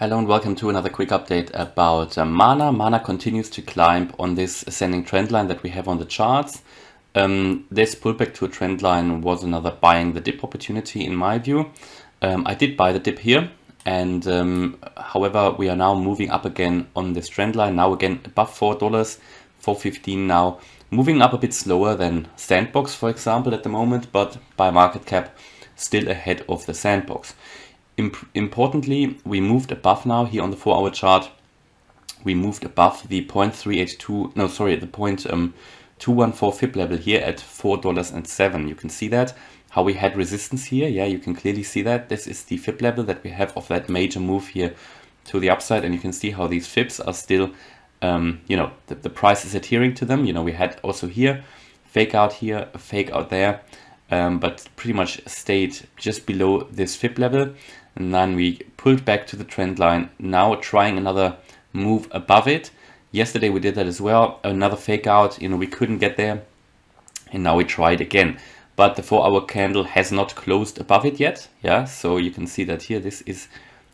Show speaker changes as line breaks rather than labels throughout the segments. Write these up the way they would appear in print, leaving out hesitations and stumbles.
Hello and welcome to another quick update about Mana. Mana continues to climb on this ascending trend line that we have on the charts. This pullback to a trend line was another buying the dip opportunity in my view. I did buy the dip here, and however we are now moving up again on this trend line, now again above $4, $4.15 now, moving up a bit slower than Sandbox for example at the moment, but by market cap still ahead of the Sandbox. Importantly, we moved above now here on the 4-hour chart. We moved above the 0.382, no sorry, the 0.214 fib level here at $4.07. You can see that, how we had resistance here. Yeah, you can clearly see that. This is the fib level that we have of that major move here to the upside, and you can see how these fibs are still, the price is adhering to them. We had also here, fake out here, a fake out there, but pretty much stayed just below this fib level. And then we pulled back to the trend line, now trying another move above it. Yesterday we did that as well, another fake out, we couldn't get there, and now we tried again. But the 4-hour candle has not closed above it yet, yeah, so you can see that here, this is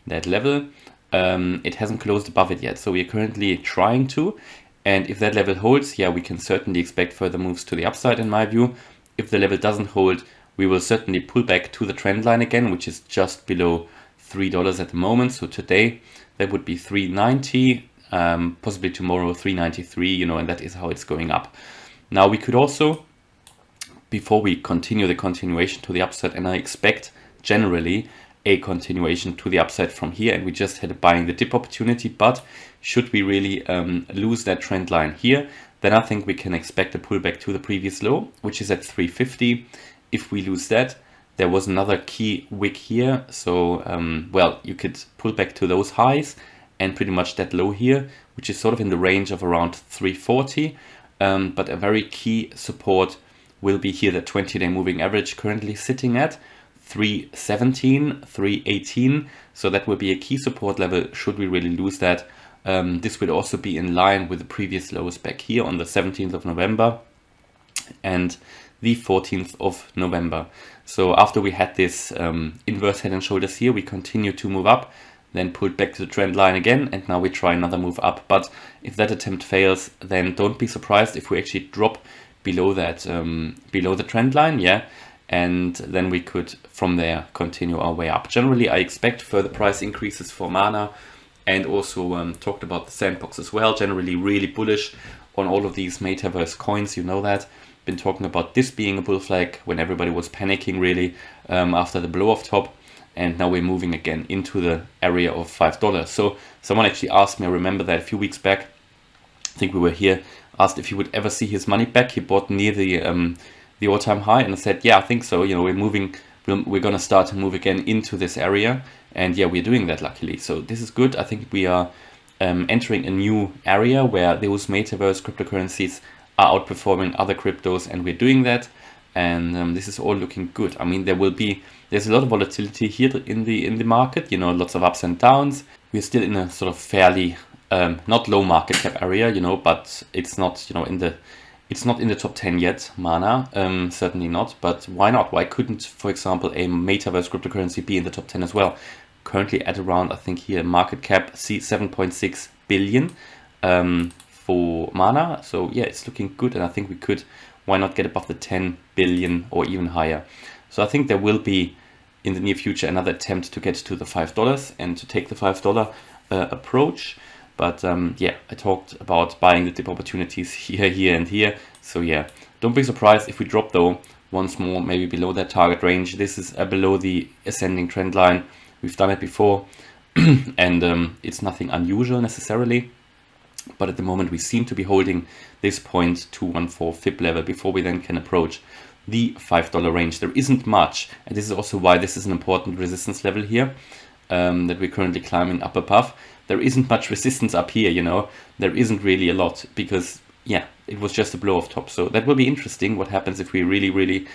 that level. It hasn't closed above it yet, so we are currently trying to, and if that level holds, yeah, we can certainly expect further moves to the upside in my view. If the level doesn't hold, we will certainly pull back to the trend line again, which is just below $3 at the moment. So today that would be $3.90, possibly tomorrow $3.93, and that is how it's going up. Now we could also, before we continue the continuation to the upside, and I expect generally a continuation to the upside from here, and we just had a buying the dip opportunity, but should we really lose that trend line here, then I think we can expect a pullback to the previous low, which is at 350. If we lose that, there was another key wick here, so well, you could pull back to those highs and pretty much that low here, which is sort of in the range of around 340, but a very key support will be here, the 20-day moving average currently sitting at 317, 318, so that will be a key support level should we really lose that. This will also be in line with the previous lows back here on the 17th of November and the 14th of November. So after we had this inverse head and shoulders here, we continued to move up, then pulled back to the trend line again, and now we try another move up. But if that attempt fails, then don't be surprised if we actually drop below that, below the trend line, yeah, and then we could from there continue our way up. Generally, I expect further price increases for Mana, and also talked about the Sandbox as well. Generally really bullish on all of these metaverse coins, you know that. Been talking about this being a bull flag when everybody was panicking really after the blow off top, and now we're moving again into the area of $5. So someone actually asked me, I remember that a few weeks back, I think we were here, asked if he would ever see his money back. He bought near the all-time high, and I said, yeah, I think so. We're gonna start to move again into this area, and yeah, we're doing that luckily. So this is good. I think we are entering a new area where those metaverse cryptocurrencies are outperforming other cryptos, and we're doing that, and this is all looking good. I mean, there's a lot of volatility here in the market, lots of ups and downs. We're still in a sort of fairly not low market cap area, but it's not it's not in the top 10 yet, Mana, certainly not. But why not? Why couldn't, for example, a metaverse cryptocurrency be in the top 10 as well? Currently at around, I think here, market cap, see 7.6 billion for Mana. So yeah, it's looking good, and I think we could, why not get above the 10 billion or even higher? So I think there will be in the near future another attempt to get to the $5 and to take the $5 approach. But yeah, I talked about buying the dip opportunities here, and here. So yeah, don't be surprised if we drop though once more, maybe below that target range. This is below the ascending trend line. We've done it before, and it's nothing unusual necessarily. But at the moment we seem to be holding this 0.214 fib level before we then can approach the $5 range. There isn't much, and this is also why this is an important resistance level here that we're currently climbing up above. There isn't much resistance up here, there isn't really a lot, because yeah, it was just a blow off top. So that will be interesting what happens if we really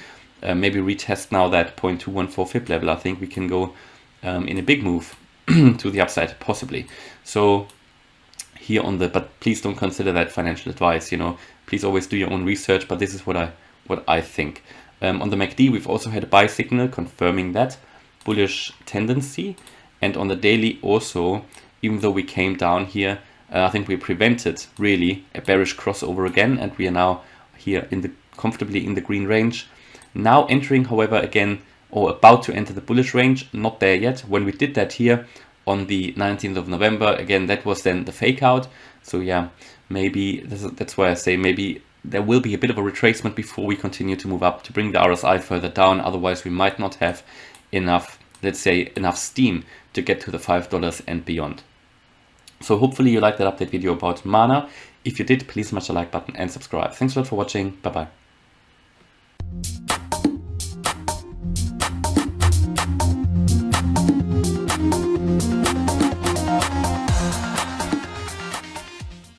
maybe retest now that 0.214 fib level. I think we can go in a big move to the upside possibly. So here on but please don't consider that financial advice, please always do your own research, but this is what I think. On the MACD, we've also had a buy signal confirming that bullish tendency, and on the daily also even though we came down here. I think we prevented really a bearish crossover again, and we are now here comfortably in the green range. Now entering, however, again, or about to enter the bullish range, not there yet. When we did that here on the 19th of November, again, that was then the fake out. So yeah, maybe that's why I say maybe there will be a bit of a retracement before we continue to move up to bring the RSI further down. Otherwise, we might not have enough, let's say, enough steam to get to the $5 and beyond. So hopefully you liked that update video about Mana. If you did, please smash the like button and subscribe. Thanks a lot for watching. Bye bye.